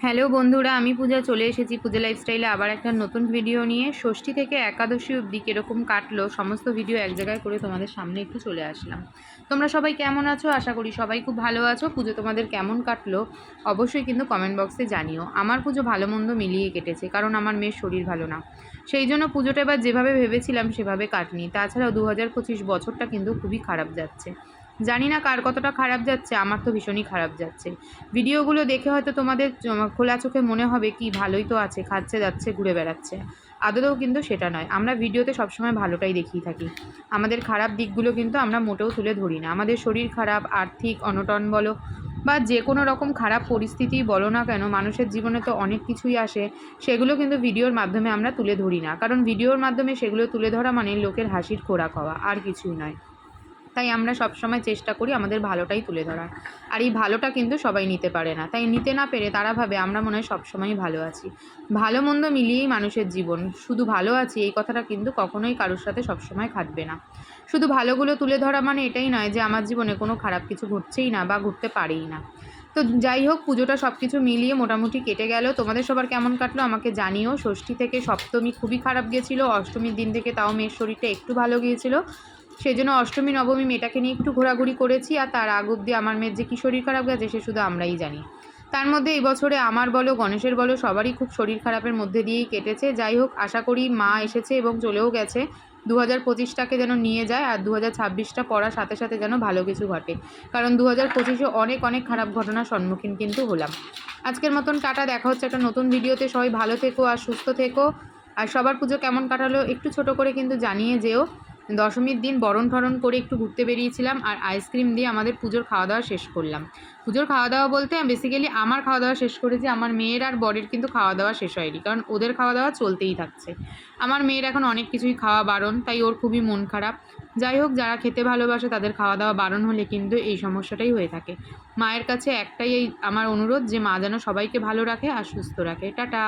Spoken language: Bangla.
হ্যালো বন্ধুরা, আমি পূজা চলে এসেছি পূজা লাইফস্টাইলে আবার একটা নতুন ভিডিও নিয়ে। ষষ্ঠী থেকে একাদশী অবধি কীরকম কাটলো সমস্ত ভিডিও এক জায়গায় করে তোমাদের সামনে একটু চলে আসলাম। তোমরা সবাই কেমন আছো? আশা করি সবাই খুব ভালো আছো। পুজো তোমাদের কেমন কাটলো অবশ্যই কিন্তু কমেন্ট বক্সে জানিও। আমার পুজো ভালো মন্দ মিলিয়ে কেটেছে, কারণ আমার মেয়ের শরীর ভালো না, সেই জন্য পুজোটা এবার যেভাবে ভেবেছিলাম সেভাবে কাটনি। তাছাড়াও 2025 বছরটা কিন্তু খুবই খারাপ যাচ্ছে। জানি না কার কতটা খারাপ যাচ্ছে, আমার তো ভীষণই খারাপ যাচ্ছে। ভিডিওগুলো দেখে হয়তো তোমাদের খোলা চোখে মনে হবে কি ভালোই তো আছে, খাচ্ছে যাচ্ছে ঘুরে বেড়াচ্ছে। আদতেও কিন্তু সেটা নয়। আমরা ভিডিওতে সবসময় ভালোটাই দেখিয়ে থাকি, আমাদের খারাপ দিকগুলো কিন্তু আমরা মোটেও তুলে ধরি না। আমাদের শরীর খারাপ, আর্থিক অনটন বলো বা যে কোনো রকম খারাপ পরিস্থিতি বলো না কেন, মানুষের জীবনে তো অনেক কিছুই আসে, সেগুলো কিন্তু ভিডিওর মাধ্যমে আমরা তুলে ধরি না। কারণ ভিডিওর মাধ্যমে সেগুলো তুলে ধরা মানে লোকের হাসির খোরাক হওয়া, আর কিছুই নয়। তাই আমরা সবসময় চেষ্টা করি আমাদের ভালোটাই তুলে ধরার। আর এই ভালোটা কিন্তু সবাই নিতে পারে না, তাই নিতে না পেরে তারা ভাবে আমরা মনে হয় সবসময়ই ভালো আছি। ভালো মন্দ মিলিয়েই মানুষের জীবন। শুধু ভালো আছি এই কথাটা কিন্তু কখনোই কারোর সাথে সবসময় খাটবে না। শুধু ভালোগুলো তুলে ধরা মানে এটাই নয় যে আমার জীবনে কোনো খারাপ কিছু ঘটছেই না বা ঘটতে পারেই না। তো যাই হোক, পুজোটা সব কিছু মিলিয়ে মোটামুটি কেটে গেল। তোমাদের সবার কেমন কাটলো আমাকে জানিও। ষষ্ঠী থেকে সপ্তমী খুবই খারাপ গেছিলো, অষ্টমীর দিন থেকে তাও মেয়ের শরীরটা একটু ভালো গিয়েছিল, সেই জন্য অষ্টমী নবমী মেয়েটাকে নিয়ে একটু ঘোরাঘুরি করেছি। আর তার আগ অব্দি আমার মেয়ের যে কী শরীর খারাপ গেছে সে শুধু আমরাই জানি। তার মধ্যে এই বছরে আমার বলো গণেশের বলো সবারই খুব শরীর খারাপের মধ্যে দিয়েই কেটেছে। যাই হোক, আশা করি মা এসেছে এবং চলেও গেছে, 2025টাকে যেন নিয়ে যায় আর 2026টা পড়ার সাথে সাথে যেন ভালো কিছু ঘটে। কারণ 2025-এ অনেক অনেক খারাপ ঘটনার সম্মুখীন কিন্তু হলাম। আজকের মতন টাটা, দেখা হচ্ছে একটা নতুন ভিডিওতে। সবাই ভালো থেকো আর সুস্থ থেকো। আর সবার পুজো কেমন কাটালো একটু ছোট করে কিন্তু জানিয়ে যেও। দশমীর দিন বরণ ঠরণ করে একটু ঘুরতে বেরিয়েছিলাম আর আইসক্রিম দিয়ে আমাদের পুজোর খাওয়া দাওয়া শেষ করলাম। পুজোর খাওয়া দাওয়া বলতে বেসিক্যালি আমার খাওয়া দাওয়া শেষ করেছি, আমার মেয়ের আর বরের কিন্তু খাওয়া দাওয়া শেষ হয়নি, কারণ ওদের খাওয়া দাওয়া চলতেই থাকছে। আমার মেয়ের এখন অনেক কিছুই খাওয়া বারণ, তাই ওর খুবই মন খারাপ। যাই হোক, যারা খেতে ভালোবাসে তাদের খাওয়া দাওয়া বারণ হলে কিন্তু এই সমস্যাটাই হয়ে থাকে। মায়ের কাছে একটাই এই আমার অনুরোধ যে মা যেন সবাইকে ভালো রাখে আর সুস্থ রাখে। টাটা।